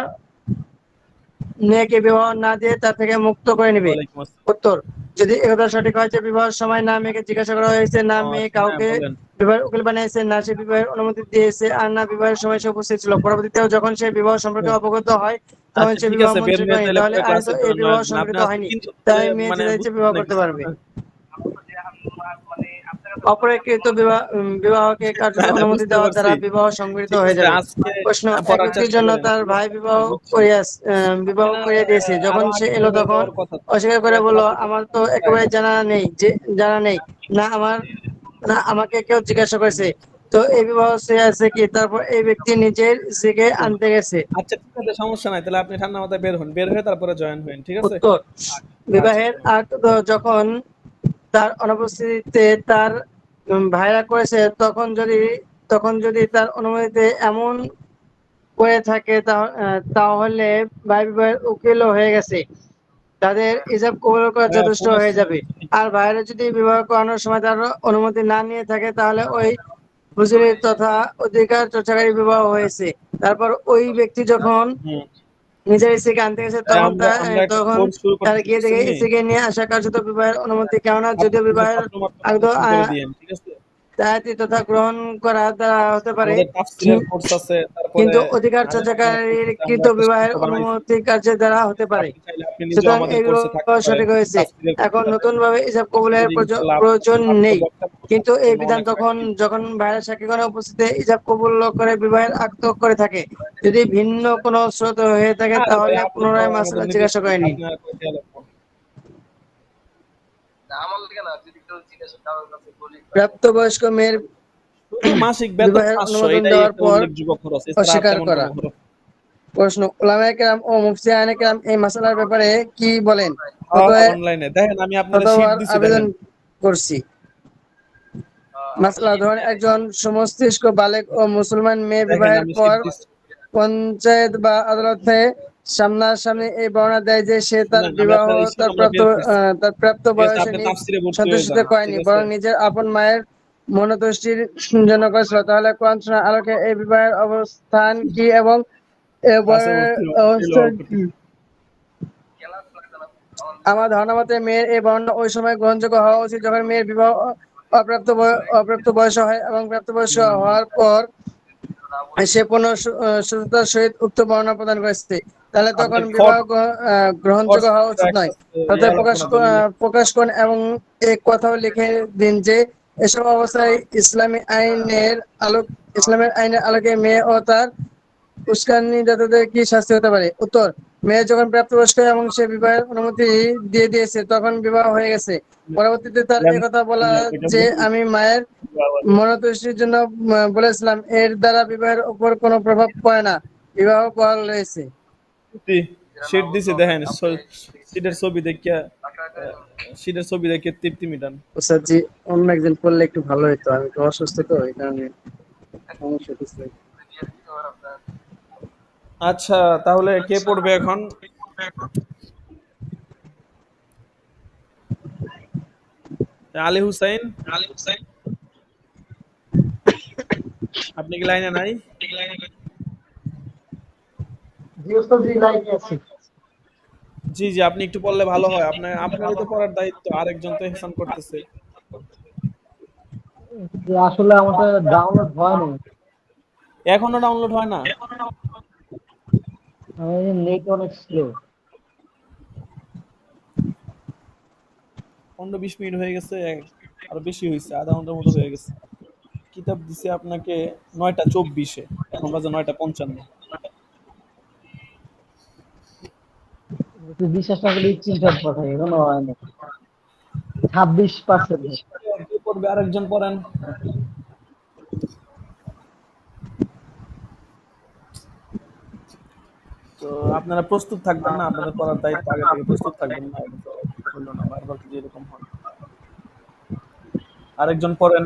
মেয়েকে বিবাহ না দিয়ে তা থেকে মুক্ত করে নেবে? ওয়ালাইকুম আসসালাম। উত্তর: যদি একথা সঠিক হয় যে বিবাহের সময় না মেয়েকে জিজ্ঞাসা করা হয়েছে, না ও মেয়ে আচ্ছা, হ্যাঁ কাউকে বলেন। বিবাহের উকিল বানিয়েছে, না সে বিবাহের অনুমতি দিয়েছে, আর না বিবাহের সময় সে উপস্থিত ছিল, পরবর্তীতেও যখন সে বিবাহ সম্পর্কে হুম। অবগত হয় তখন আচ্ছা সে ঠিক বিবাহ আছে, বের মঞ্জুর হয়ে করেনি, তাহলে তাহলে পরে আইনত ক্লাসে এই জয়েন বিবাহ হয়ে যান। আপনি সম্পর্কিত আজকে হয়নি। 3 তাই মেয়ে মানে যেটা ইচ্ছে বিবাহ বুঝতেছেন করতে কিছু পারবে। না। অপরিকৃত বিবাহকে কার্যত না, না অনুমতি বুঝতে দেওয়া পারছি। দ্বারা বিবাহ সংগঠিত ঠিক হয়ে আছে, যাবে। আজকে প্রশ্ন: এক পড়ার ব্যক্তির চেষ্টা জন্য করেন, তার ঠিক ভাই আছে? আমি বুঝছি। বিবাহ না, করিয়ে দিয়েছে, যখন আরো সে আগে এলো বের হয়ে তখন যাওয়ার কথা তো। অস্বীকার এই করে এত বলল, রাতে আমার তো যায় একেবারে না। জানা নেই, না আমার না আমাকে কেউ জিজ্ঞাসা করেছে। তো এই বিবাহ সে আছে কি? তারপর এই ব্যক্তি নিজের স্ত্রীকে আনতে গেছে। আচ্ছা ঠিক আছে, সমস্যা নাই। তাহলে আপনি ঠান্ডা মাথায় বের হন, বের হয়ে তারপরে জয়েন হন, ঠিক আছে? উত্তর: আচ্ছা বিবাহের বলেন। আগ যখন তার অনুপস্থিতিতে তার ভাইরা করেছে, তখন যদি তার অনুমতিতে এমন করে থাকে তাহলে ভাই বিবাহের উকিলও হয়ে গেছে, তাদের ইজাব কবুল করা হ্যাঁ, যথেষ্ট ফোন হয়ে আসছে। যাবে। আর ভাইরা যদি বিবাহ করানোর সময় তার অনুমতি না নিয়ে থাকে তাহলে ওই হুজুরি তথা অধিকার চর্চাকারী বিবাহ হয়েছে। তারপর ওই ব্যক্তি যখন হুম। নিজের স্ত্রীকে আনতে গেছে আমরা আমরা একটা তখন কোর্স শুরু তার করতেছি, গিয়ে দেখে বুঝছেন নি? স্ত্রীকে নিয়ে আসা কার্যত বিবাহের অনুমতি, কেননা আপনি যদিও কিছু বিবাহের ছাত্র মাত্র আগ্রহ কালেকশন করে দিয়েন, ঠিক আছে? দায়াতি তথা গ্রহণ করা দ্বারা হতে পারে, আমাদের তাফসীরের কোর্স আছে, তারপরে কিন্তু অধিকার হাদিস পড়ার কোর্স চর্চাকারীর আছে। আমরা কৃত একটা বিবাহের সংস্থা বানাইছি। অনুমতি কার্যের দ্বারা হতে পারে। আপনি চাইলে আপনি নিজেও সুতরাং আমাদের এই কোর্সে থাকতে বিবাহ পারেন, সঠিক হয়েছে। তাফসীরের এখন কোর্সটাতে। নতুন ভাবে ইজাব ঠিক কবুলের আছে, ইনশাআল্লাহ প্রয়োজন আপনার নেই, বক্তব্য কিন্তু শোনার এই জন্য বিধান অনেক তখন স্বাগতম। যখন ভাইয়ের সাক্ষীগণের উপস্থিতিতে ইজাব কবুল করে বিবাহের আক্ত করে থাকে। যদি ভিন্ন কোনো স্রোত হয়ে থাকে আরে ভাই, তাহলে আপনি তো পুনরায় আমাদের মাসআলা নিজস্ব জিজ্ঞাসা করে লোক, নিন। আপনার কই দেয়া লাগবে? প্রাপ্তবয়স্ক মেয়ের শুধু মাসিক বেতন বিবাহের 500, অনুমোদন এটাই দেওয়ার একটা পর উল্লেখযোগ্য খরচ, এছাড়া আর অস্বীকার তেমন করা। কোনো খরচ। প্রশ্ন: উলামায়ে কেরাম ও মুফতিয়ানে কেরাম এই মাসালার ব্যাপারে কি বলেন? হ্যাঁ, অনলাইনে দেখেন, আমি আপনার শীট ফতোয়ার দিছি, আবেদন দেখেন। করছি। মাসলা: ধরেন একজন সমমস্তিষ্ক বালেগ ও মুসলমান মেয়ে দেখেন বিবাহের আমি শীট পর দিছি। পঞ্চায়েত বা আদালতে সামনাসামনি এই বর্ণনা দেয় যে সে তার শুনেন, আমি বিবাহ আপনার এই শীট আমরা বের করছি। তার প্রাপ্ত ঠিক আছে, বয়সে আপনি নিজ তাফসীরে ভর্তি হয়ে সন্তুষ্টিতে যান, করেনি, ঠিক আছে? বরং নিজের আপন মায়ের মনোতুষ্টির জন্য করেছিল। তাহলে কোরআন সুন্নাহর আলোকে এই বিবাহের অবস্থান কি এবং এ ক্লাসে বয়ের ভর্তি হন, এই অবস্থান অল্প কি? টিকে। আমার ধারণা মতে মেয়ের এই বর্ণনা ওই সময় গ্রহণযোগ্য হওয়া উচিত যখন মেয়ের বিবাহ অপ্রাপ্ত বয়স হয় এবং প্রাপ্তবয়স্ক হওয়ার পর সে পুনঃ সুস্থতার সহিত উক্ত বর্ণনা প্রদান করেছে, তাহলে আপনি তখন বিবাহ গ্রহণযোগ্য হওয়া ফরস্ক্রিপ্ট উচিত একটা নয়। ইয়া অতএব লাগবে না, দলিল লাগবে। প্রকাশ করুন এবং এক কথাও লিখে দিন যে এসব অবস্থায় ইসলামের আইনের আলোকে মেয়ে ও তার উস্কানিদাতাদের কি শাস্তি হতে পারে? উত্তর: মেয়ে যখন প্রাপ্তবয়স্ক এবং সে বিবাহের অনুমতি দিয়ে দিয়েছে তখন বিবাহ হয়ে গেছে। পরবর্তীতে তার একথা বলা যে আমি মায়ের মনতুষ্টির জন্য বলেছিলাম, এর দ্বারা বিবাহের উপর কোনো প্রভাব পড়ে না, বিবাহ বহাল রয়েছে। শীট দিছি, দেখেন। শীটের ছবি দেখিয়া শীটের ছবি দেখিয়ে তৃপ্তি মিটান। ওস্তাদ জি, অন্য একজন পড়লে একটু ভালো হতো, আমি তো অসুস্থ তো এই কারণে সমস্যা হচ্ছে। আচ্ছা, তাহলে কে পড়বে এখন? আলী হুসাইন, আপনি কি লাইনে নাই? জি ওস্তাদ জি, লাইনে আছি। জি জি, আপনি একটু পড়লে ভালো হয়। আপনারই তো পড়ার দায়িত্ব, আরেকজন তো এহসান করতেছে। যে আসলে আমাদের ডাউনলোড হয়নি, এখনো ডাউনলোড হয় না? আমাদের নেট অনেক স্লো। 15-20 মিনিট হয়ে গেছে, আরো বেশি হয়েছে, আধা ঘন্টার মতো হয়ে গেছে। কিতাব দিছে আপনাকে 9টা 24-এ, এখন বাজে 9টা 55। একটু বিশ্বাস না করলে স্ক্রিনশট পাঠাই, এখনো হয়নি। 26%। কে পড়বে? আরেকজন পড়েন। তো আপনারা প্রস্তুত থাকবেন না, আপনাদের পড়ার দায়িত্ব, আগে থেকে প্রস্তুত থাকবেন না, এটা তো হলো না, বারবার যদি এরকম হয়। আরেকজন পড়েন,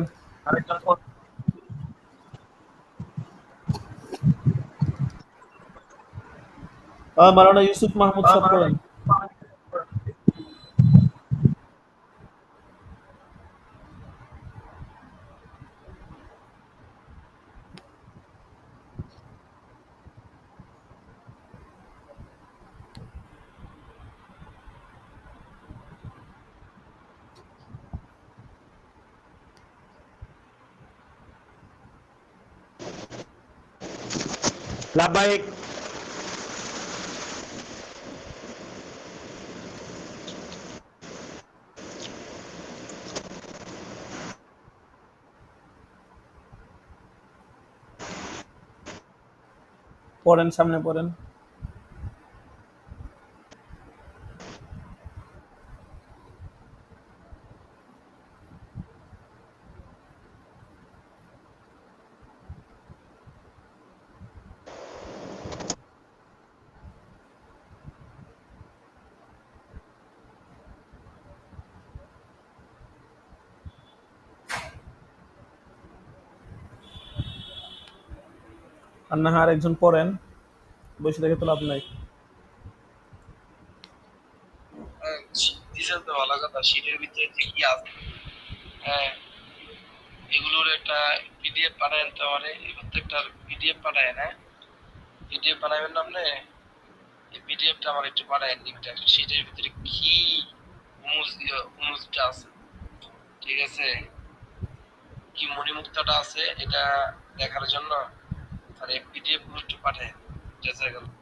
মাওলানা ইউসুফ মাহমুদ সাহেব পড়েন। লাভবাহিক পড়েন, সামনে পড়েন। আর না আর একজন পড়েন, বসে থেকে তো লাভ নাই। দিশা তো ভালো কথা, শীটের ভিতরে যে কি আছে, হ্যাঁ এগুলোর একটা পিডিএফ বানায়েন তো আমারে, এই প্রত্যেকটার পিডিএফ বানায়েন, হ্যাঁ পিডিএফ বানাবেন না আপনি, এই পিডিএফটা আমার একটু বানায়েন, লিঙ্কটা শীটের ভিতরে কি হুমুসটা আছে, ঠিক আছে, কি মণিমুক্তাটা আছে এটা দেখার জন্য, আর এই পিডিএফ গুলো একটু পাঠায়েন, জাযাকাল্লাহ।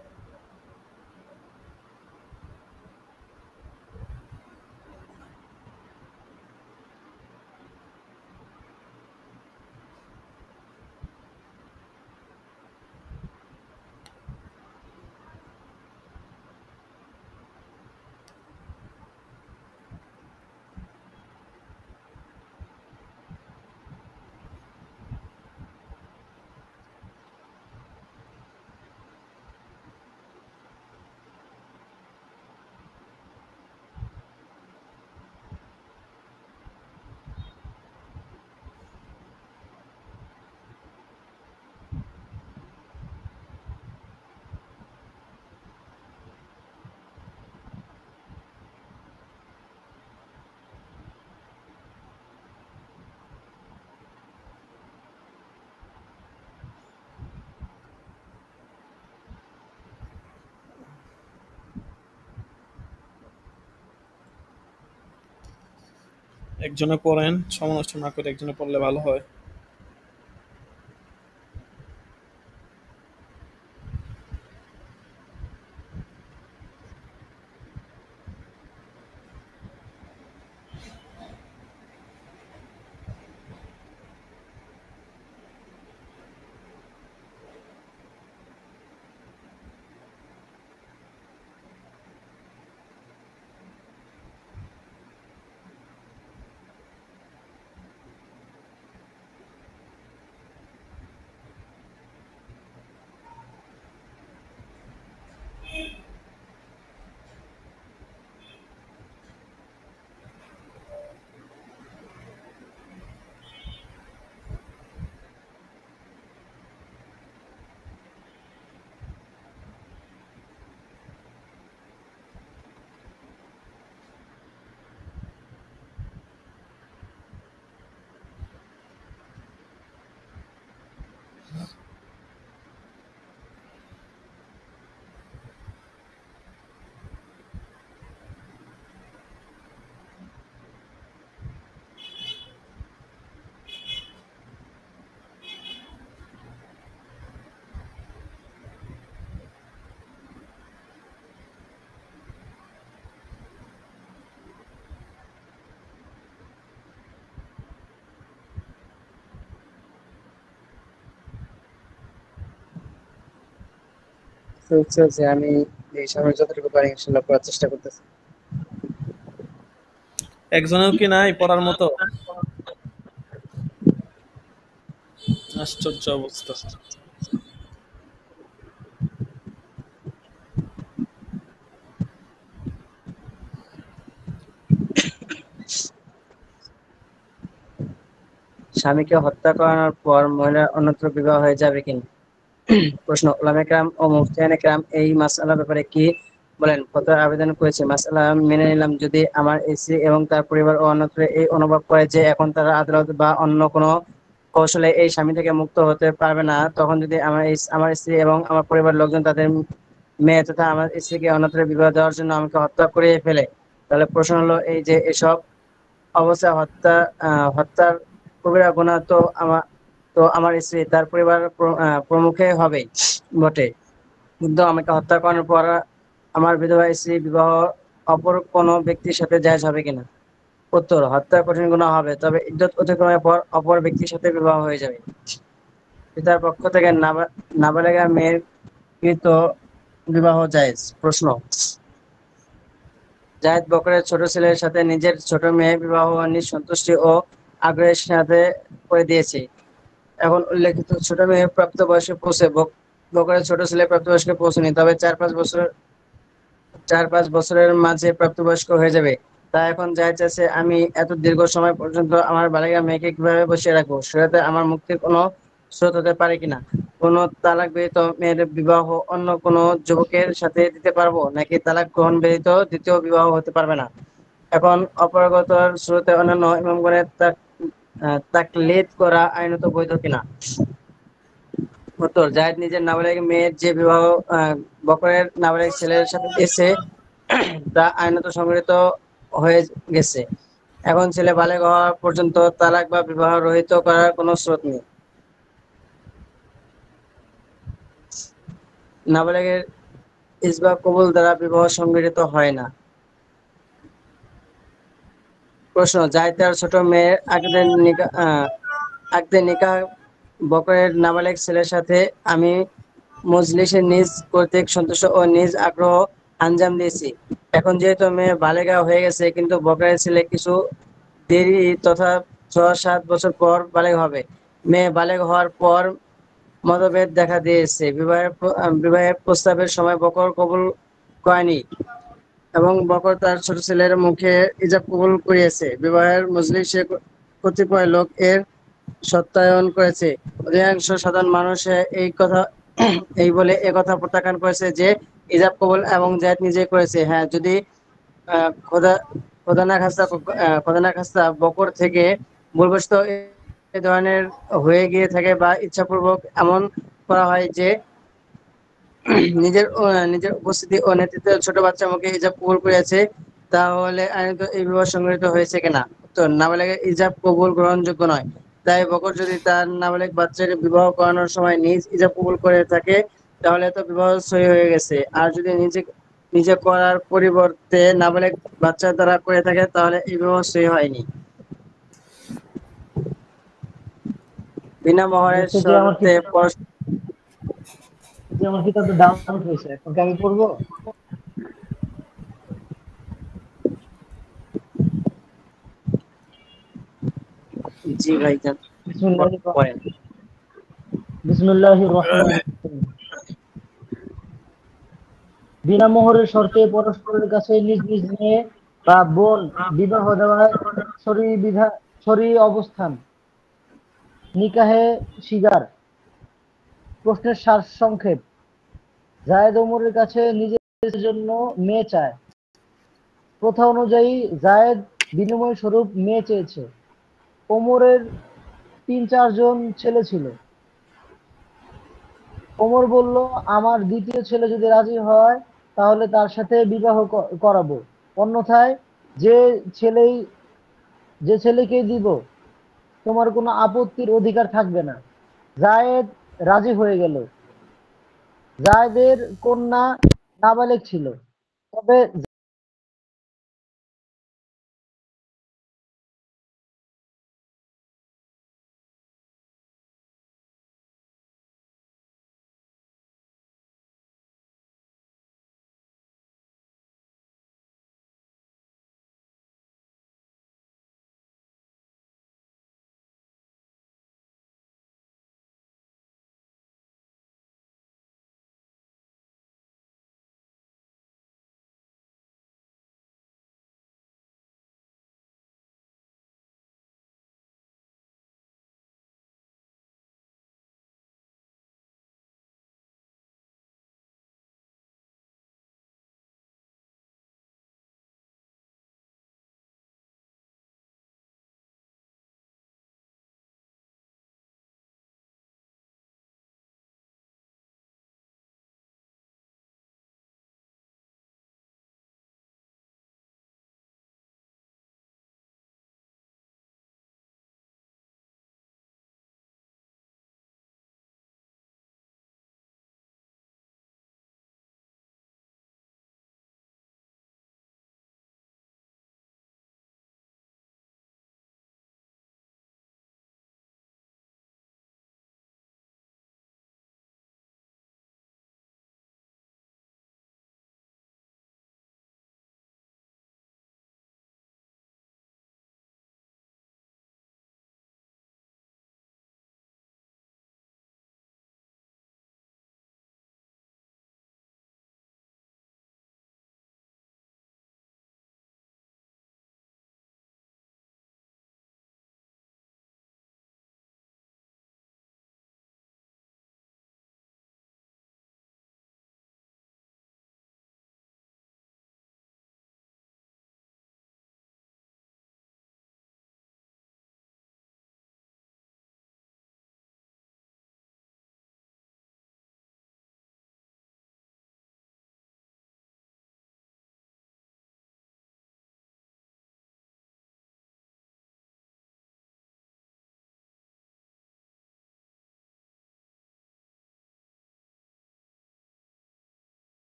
একজনে পড়েন, সময় নষ্ট না করে একজনে পড়লে ভালো হয়। চলছে, আমি এই সময় যতটুকু পারি ইনশাল্লাহ পড়ার চেষ্টা করতেছি। একজনেও কি নাই পড়ার মতো? আশ্চর্য অবস্থা। স্বামীকে হত্যা করানোর পর মহিলার অন্যত্র বিবাহ হয়ে যাবে কিনা? প্রশ্ন, উলামা কেরাম ও মুফতিয়ানে কেরাম এই মাসআলার ব্যাপারে কি বলেন? ফতোয়ার আবেদন করেছি, মাসআলা মেনে নিলাম যদি আমার স্ত্রী এবং তার পরিবার ও অন্যত্র এই অনুভব করে যে এখন তারা আদালত বা অন্য কোনো কৌশলে এই স্বামী থেকে মুক্ত হতে পারবে না, তখন যদি আমার স্ত্রী এবং আমার পরিবারের লোকজন তাদের মেয়ে তথা আমার স্ত্রীকে অন্যত্র বিবাহ দেওয়ার জন্য আমাকে হত্যা করে ফেলে, তাহলে প্রশ্ন হলো এই যে এসব অবস্থা হত্যার কবিরা গুনাহ তো আমার স্ত্রী তার পরিবার প্রমুখে হবে বটে, কিন্তু আমাকে হত্যা করানোর পর আমার বিধবা স্ত্রী বিবাহ অপর কোনো ব্যক্তির সাথে জায়েজ হবে কিনা? উত্তর, হত্যা কঠিন গুনাহ হবে, তবে ইদ্যত অতিক্রমের পর অপর ব্যক্তির সাথে বিবাহ হয়ে যাবে। পিতার পক্ষ থেকে নাবালেগা মেয়ের কৃত বিবাহ জায়েজ। প্রশ্ন, জায়েদ বকরের ছোট ছেলের সাথে নিজের ছোট মেয়ে বিবাহ নিজ সন্তুষ্টি ও আগ্রহের সাথে করে দিয়েছে। এখন উল্লেখিত ছোট মেয়ে প্রাপ্তবয়স্কে পৌঁছে বকরের ছোট ছেলে প্রাপ্তবয়স্কে পৌঁছায়নি, তবে 4-5 বছরের মাঝে প্রাপ্তবয়স্ক হয়ে যাবে। তা এখন জায়েজ আছে, আমি এত দীর্ঘ সময় পর্যন্ত আমার বালিকা মেয়েকে কিভাবে বসিয়ে রাখবো? শরীয়তে আমার মুক্তির কোনো স্রোত হতে পারে কিনা? কোনো তালাক ব্যতীত মেয়ের বিবাহ অন্য কোনো যুবকের সাথে দিতে পারবো, নাকি তালাক গ্রহণ ব্যতীত দ্বিতীয় বিবাহ হতে পারবে না? এখন অপরগত স্রোতে অন্যান্য ইমামগণের তাকলিদ করা আইনত বৈধ কিনা? উত্তর, জায়েদ নিজের নাবালিক মেয়ের যে বিবাহ বকরের নাবালিক ছেলের সাথে দিয়েছে তা আইনত সংগঠিত হয়ে গেছে। এখন ছেলে বালেগ হওয়া পর্যন্ত তালাক বা বিবাহ রহিত করার কোনো স্রোত নেই। নাবালেগের ইসবা কবুল দ্বারা বিবাহ সংগঠিত হয় না। প্রশ্ন, জায়েদ তার ছোট মেয়ের আকদে নিকাহ বকরের নাবালেগ ছেলের সাথে আমি মজলিসে নিজ কর্তৃক সন্তুষ্ট ও নিজ আগ্রহ আঞ্জাম দিয়েছি। এখন যেহেতু মেয়ে বালেগা হয়ে গেছে, কিন্তু বকরের ছেলে কিছু দেরি তথা 6-7 বছর পর বালেগ হবে। মেয়ে বালেগ হওয়ার পর মতভেদ দেখা দিয়েছে। বিবাহের প্রস্তাবের সময় বকর কবুল করেনি এবং বকর তার ছোট ছেলের মুখে ইজাব কবুল করিয়েছে। বিবাহের মজলিসে কতিপয় লোক এর সত্যায়ন করেছে। অধিকাংশ সাধারণ মানুষ এই বলে একথা প্রত্যাখ্যান করেছে যে ইজাব কবুল এবং জায়েদ নিজেই করেছে। হ্যাঁ, যদি আহ, খোদা খোদা না খাস্তা বকর থেকে ভুলবশত এই ধরনের হয়ে গিয়ে থাকে বা ইচ্ছাপূর্বক এমন করা হয় যে নিজের উপস্থিতি ও নেতৃত্বে ছোট বাচ্চা মুখে ইজাব কবুল করিয়াছে, তাহলে আইনত এই বিবাহ সংগঠিত হয়েছে কিনা? উত্তর, নাবালেগের ইজাব কবুল গ্রহণযোগ্য নয়। তাই বকর যদি তার নাবালেগ বাচ্চার বিবাহ করানোর সময় নিজ ইজাব কবুল করে থাকে, তাহলে তো বিবাহ সহি হয়ে গেছে। আর যদি নিজে করার পরিবর্তে নাবালেগ বাচ্চা দ্বারা করে থাকে, তাহলে এই বিবাহ সহি হয়নি। বিনা মহরের হচ্ছে যে আমার শর্তে কিতাবটা ডাউনলোড হয়েছে, এখন কি আমি পড়বো? জি ভাইজান, পড়েন। বিসমিল্লাহির রহমানির রহিম। বিনা মোহরের শর্তে পরস্পরের কাছে নিজ নিজ মেয়ে বা বোন বিবাহ দেওয়ার শরঈ অবস্থান। নিকাহে শিগার। প্রশ্নের সারসংক্ষেপ, জায়েদ ওমরের কাছে নিজের জন্য মেয়ে চায়। প্রথা অনুযায়ী জায়েদ বিনিময় স্বরূপ মেয়ে চেয়েছে। ওমরের 3-4 জন ছেলে ছিল। ওমর বলল, আমার দ্বিতীয় ছেলে যদি রাজি হয় তাহলে তার সাথে বিবাহ করাবো, অন্যথায় যে ছেলেকেই দিব তোমার কোনো আপত্তির অধিকার থাকবে না। জায়েদ রাজি হয়ে গেল। জায়েদের কন্যা নাবালেগ ছিল, তবে